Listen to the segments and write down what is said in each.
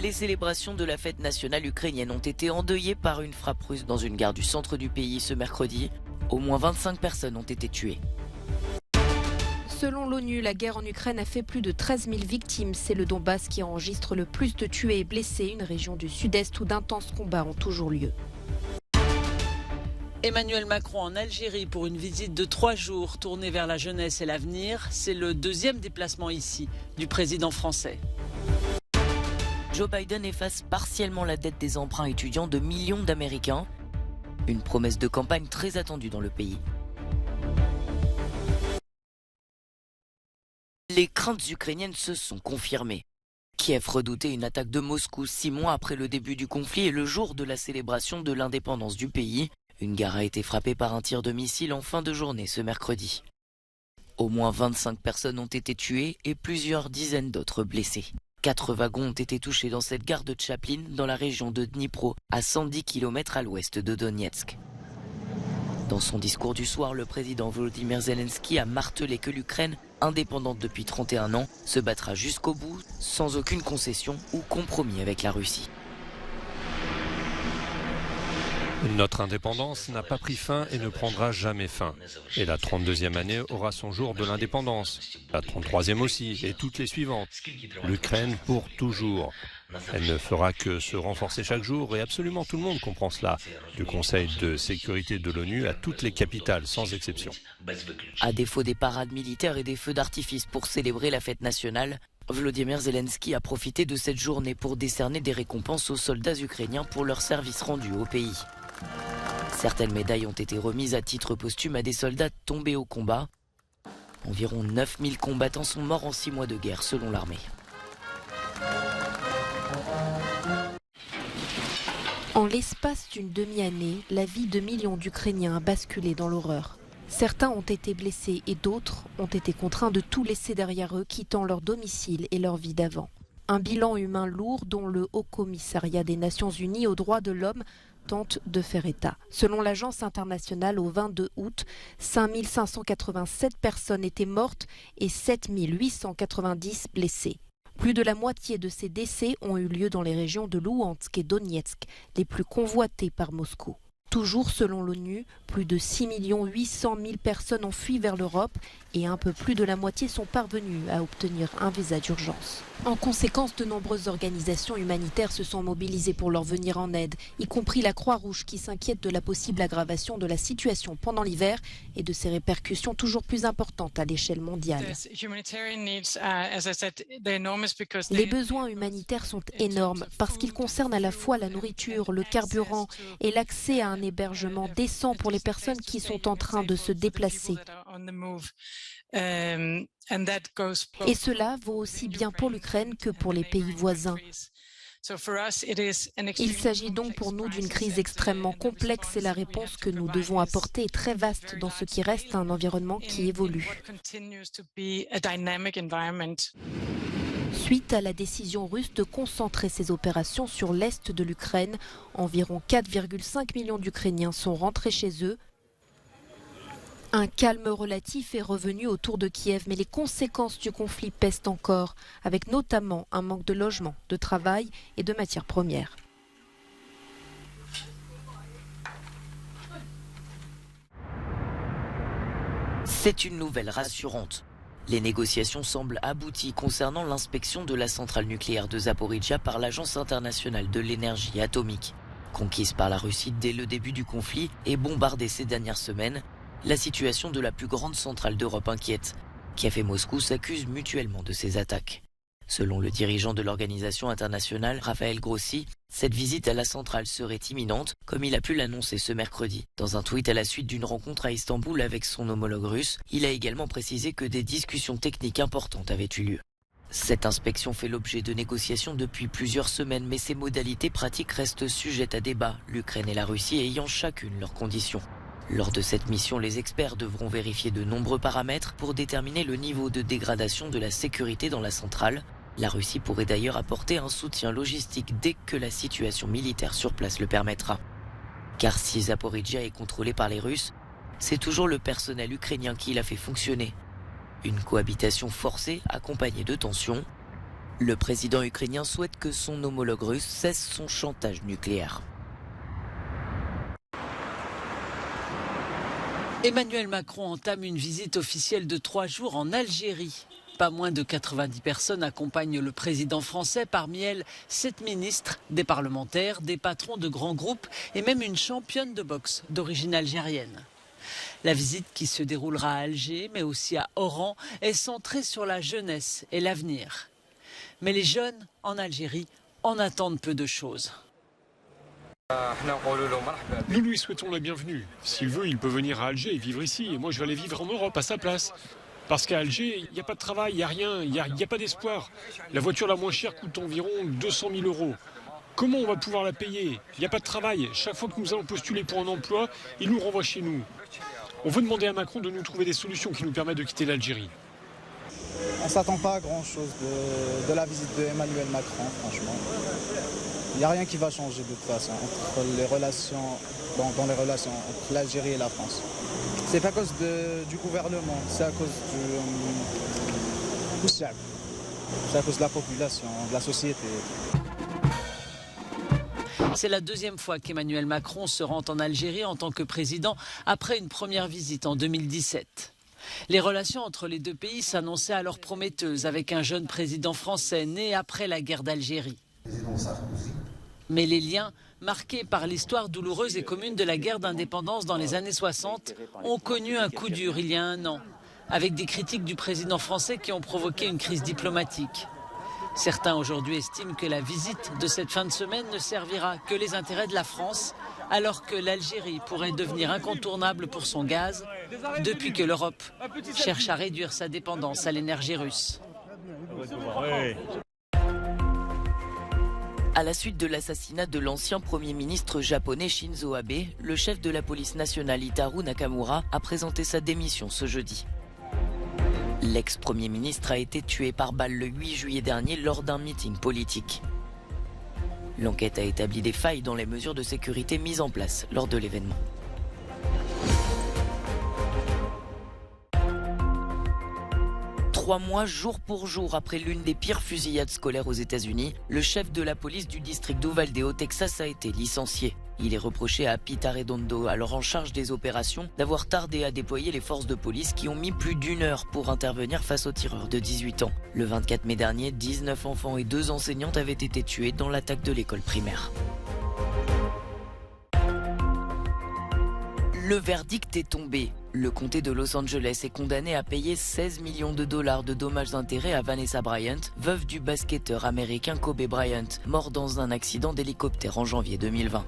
Les célébrations de la fête nationale ukrainienne ont été endeuillées par une frappe russe dans une gare du centre du pays ce mercredi. Au moins 25 personnes ont été tuées. Selon l'ONU, la guerre en Ukraine a fait plus de 13 000 victimes. C'est le Donbass qui enregistre le plus de tués et blessés, une région du sud-est où d'intenses combats ont toujours lieu. Emmanuel Macron en Algérie pour une visite de 3 jours tournée vers la jeunesse et l'avenir. C'est le deuxième déplacement ici du président français. Joe Biden efface partiellement la dette des emprunts étudiants de millions d'Américains. Une promesse de campagne très attendue dans le pays. Les craintes ukrainiennes se sont confirmées. Kiev redoutait une attaque de Moscou 6 mois après le début du conflit et le jour de la célébration de l'indépendance du pays. Une gare a été frappée par un tir de missile en fin de journée ce mercredi. Au moins 25 personnes ont été tuées et plusieurs dizaines d'autres blessées. 4 wagons ont été touchés dans cette gare de Tchaplin, dans la région de Dnipro, à 110 km à l'ouest de Donetsk. Dans son discours du soir, le président Volodymyr Zelensky a martelé que l'Ukraine, indépendante depuis 31 ans, se battra jusqu'au bout, sans aucune concession ou compromis avec la Russie. Notre indépendance n'a pas pris fin et ne prendra jamais fin. Et la 32e année aura son jour de l'indépendance. La 33e aussi, et toutes les suivantes. L'Ukraine pour toujours. Elle ne fera que se renforcer chaque jour et absolument tout le monde comprend cela. Du Conseil de sécurité de l'ONU à toutes les capitales, sans exception. À défaut des parades militaires et des feux d'artifice pour célébrer la fête nationale, Volodymyr Zelensky a profité de cette journée pour décerner des récompenses aux soldats ukrainiens pour leur service rendu au pays. Certaines médailles ont été remises à titre posthume à des soldats tombés au combat. Environ 9000 combattants sont morts en 6 mois de guerre selon l'armée. En l'espace d'une demi-année, la vie de millions d'Ukrainiens a basculé dans l'horreur. Certains ont été blessés et d'autres ont été contraints de tout laisser derrière eux, quittant leur domicile et leur vie d'avant. Un bilan humain lourd dont le Haut Commissariat des Nations Unies aux droits de l'homme tente de faire état. Selon l'Agence internationale, au 22 août, 5587 personnes étaient mortes et 7890 blessées. Plus de la moitié de ces décès ont eu lieu dans les régions de Louhansk et Donetsk, les plus convoitées par Moscou. Toujours selon l'ONU, plus de 6 800 000 personnes ont fui vers l'Europe et un peu plus de la moitié sont parvenues à obtenir un visa d'urgence. En conséquence, de nombreuses organisations humanitaires se sont mobilisées pour leur venir en aide, y compris la Croix-Rouge qui s'inquiète de la possible aggravation de la situation pendant l'hiver et de ses répercussions toujours plus importantes à l'échelle mondiale. Les besoins humanitaires sont énormes parce qu'ils concernent à la fois la nourriture, le carburant et l'accès à un hébergement décent pour les personnes qui sont en train de se déplacer. Et cela vaut aussi bien pour l'Ukraine que pour les pays voisins. Il s'agit donc pour nous d'une crise extrêmement complexe et la réponse que nous devons apporter est très vaste dans ce qui reste un environnement qui évolue. Suite à la décision russe de concentrer ses opérations sur l'est de l'Ukraine, environ 4,5 millions d'Ukrainiens sont rentrés chez eux. Un calme relatif est revenu autour de Kiev, mais les conséquences du conflit pèsent encore, avec notamment un manque de logement, de travail et de matières premières. C'est une nouvelle rassurante. Les négociations semblent abouties concernant l'inspection de la centrale nucléaire de Zaporijia par l'Agence internationale de l'énergie atomique. Conquise par la Russie dès le début du conflit et bombardée ces dernières semaines, la situation de la plus grande centrale d'Europe inquiète. Kiev et Moscou s'accusent mutuellement de ces attaques. Selon le dirigeant de l'organisation internationale, Raphaël Grossi, cette visite à la centrale serait imminente, comme il a pu l'annoncer ce mercredi. Dans un tweet à la suite d'une rencontre à Istanbul avec son homologue russe, il a également précisé que des discussions techniques importantes avaient eu lieu. Cette inspection fait l'objet de négociations depuis plusieurs semaines, mais ses modalités pratiques restent sujettes à débat, l'Ukraine et la Russie ayant chacune leurs conditions. Lors de cette mission, les experts devront vérifier de nombreux paramètres pour déterminer le niveau de dégradation de la sécurité dans la centrale. La Russie pourrait d'ailleurs apporter un soutien logistique dès que la situation militaire sur place le permettra. Car si Zaporijia est contrôlée par les Russes, c'est toujours le personnel ukrainien qui l'a fait fonctionner. Une cohabitation forcée accompagnée de tensions. Le président ukrainien souhaite que son homologue russe cesse son chantage nucléaire. Emmanuel Macron entame une visite officielle de 3 jours en Algérie. Pas moins de 90 personnes accompagnent le président français, parmi elles 7 ministres, des parlementaires, des patrons de grands groupes et même une championne de boxe d'origine algérienne. La visite qui se déroulera à Alger, mais aussi à Oran, est centrée sur la jeunesse et l'avenir. Mais les jeunes en Algérie en attendent peu de choses. Nous lui souhaitons la bienvenue. S'il veut, il peut venir à Alger et vivre ici. Et moi, je vais aller vivre en Europe à sa place. Parce qu'à Alger, il n'y a pas de travail, il n'y a rien, il n'y a pas d'espoir. La voiture la moins chère coûte environ 200 000 €. Comment on va pouvoir la payer? Il n'y a pas de travail. Chaque fois que nous allons postuler pour un emploi, il nous renvoie chez nous. On veut demander à Macron de nous trouver des solutions qui nous permettent de quitter l'Algérie. On ne s'attend pas à grand-chose de la visite d'Emmanuel Macron, franchement. Il n'y a rien qui va changer de toute façon entre les relations, dans les relations entre l'Algérie et la France. C'est pas à cause du gouvernement, c'est à cause c'est à cause de la population, de la société. C'est la deuxième fois qu'Emmanuel Macron se rend en Algérie en tant que président après une première visite en 2017. Les relations entre les deux pays s'annonçaient alors prometteuses avec un jeune président français né après la guerre d'Algérie. Mais les liens, marqués par l'histoire douloureuse et commune de la guerre d'indépendance dans les années 60, ont connu un coup dur il y a 1 an, avec des critiques du président français qui ont provoqué une crise diplomatique. Certains aujourd'hui estiment que la visite de cette fin de semaine ne servira que les intérêts de la France, alors que l'Algérie pourrait devenir incontournable pour son gaz, depuis que l'Europe cherche à réduire sa dépendance à l'énergie russe. À la suite de l'assassinat de l'ancien Premier ministre japonais Shinzo Abe, le chef de la police nationale Hitaru Nakamura a présenté sa démission ce jeudi. L'ex-premier ministre a été tué par balle le 8 juillet dernier lors d'un meeting politique. L'enquête a établi des failles dans les mesures de sécurité mises en place lors de l'événement. Trois mois, jour pour jour, après l'une des pires fusillades scolaires aux États-Unis, le chef de la police du district d'Uvalde au Texas a été licencié. Il est reproché à Pete Arredondo, alors en charge des opérations, d'avoir tardé à déployer les forces de police qui ont mis plus d'1 heure pour intervenir face aux tireurs de 18 ans. Le 24 mai dernier, 19 enfants et 2 enseignantes avaient été tués dans l'attaque de l'école primaire. Le verdict est tombé. Le comté de Los Angeles est condamné à payer 16 millions de dollars de dommages-intérêts à Vanessa Bryant, veuve du basketteur américain Kobe Bryant, mort dans un accident d'hélicoptère en janvier 2020.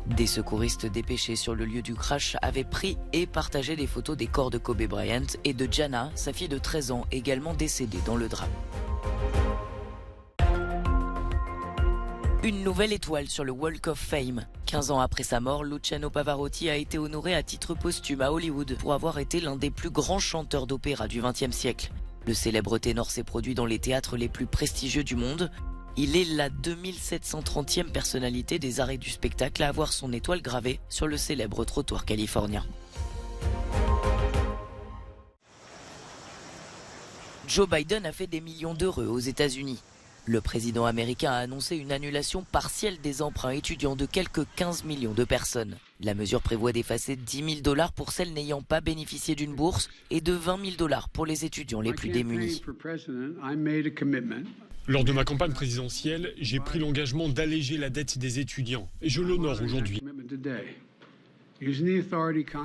Des secouristes dépêchés sur le lieu du crash avaient pris et partagé des photos des corps de Kobe Bryant et de Jana, sa fille de 13 ans, également décédée dans le drame. Une nouvelle étoile sur le Walk of Fame. 15 ans après sa mort, Luciano Pavarotti a été honoré à titre posthume à Hollywood pour avoir été l'un des plus grands chanteurs d'opéra du XXe siècle. Le célèbre ténor s'est produit dans les théâtres les plus prestigieux du monde. Il est la 2730e personnalité des arts et du spectacle à avoir son étoile gravée sur le célèbre trottoir californien. Joe Biden a fait des millions d'heureux aux États-Unis. Le président américain a annoncé une annulation partielle des emprunts étudiants de quelques 15 millions de personnes. La mesure prévoit d'effacer 10 000 $ pour celles n'ayant pas bénéficié d'une bourse et de 20 000 $ pour les étudiants les plus démunis. Lors de ma campagne présidentielle, j'ai pris l'engagement d'alléger la dette des étudiants. Et je l'honore aujourd'hui.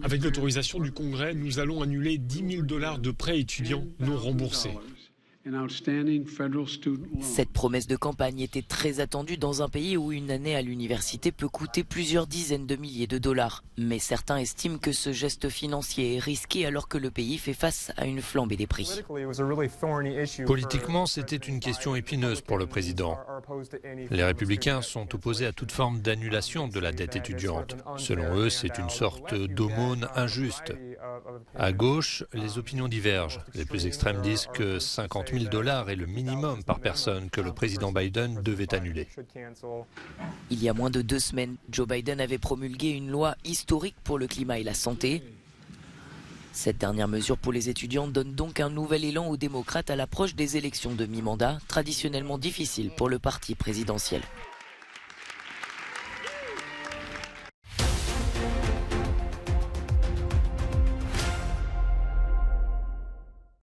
Avec l'autorisation du Congrès, nous allons annuler 10 000 $ de prêts étudiants non remboursés. Cette promesse de campagne était très attendue dans un pays où une année à l'université peut coûter plusieurs dizaines de milliers de dollars. Mais certains estiment que ce geste financier est risqué alors que le pays fait face à une flambée des prix. Politiquement, c'était une question épineuse pour le président. Les républicains sont opposés à toute forme d'annulation de la dette étudiante. Selon eux, c'est une sorte d'aumône injuste. À gauche, les opinions divergent. Les plus extrêmes disent que 50 000 $ est le minimum par personne que le président Biden devait annuler. Il y a moins de 2 semaines, Joe Biden avait promulgué une loi historique pour le climat et la santé. Cette dernière mesure pour les étudiants donne donc un nouvel élan aux démocrates à l'approche des élections de mi-mandat, traditionnellement difficiles pour le parti présidentiel.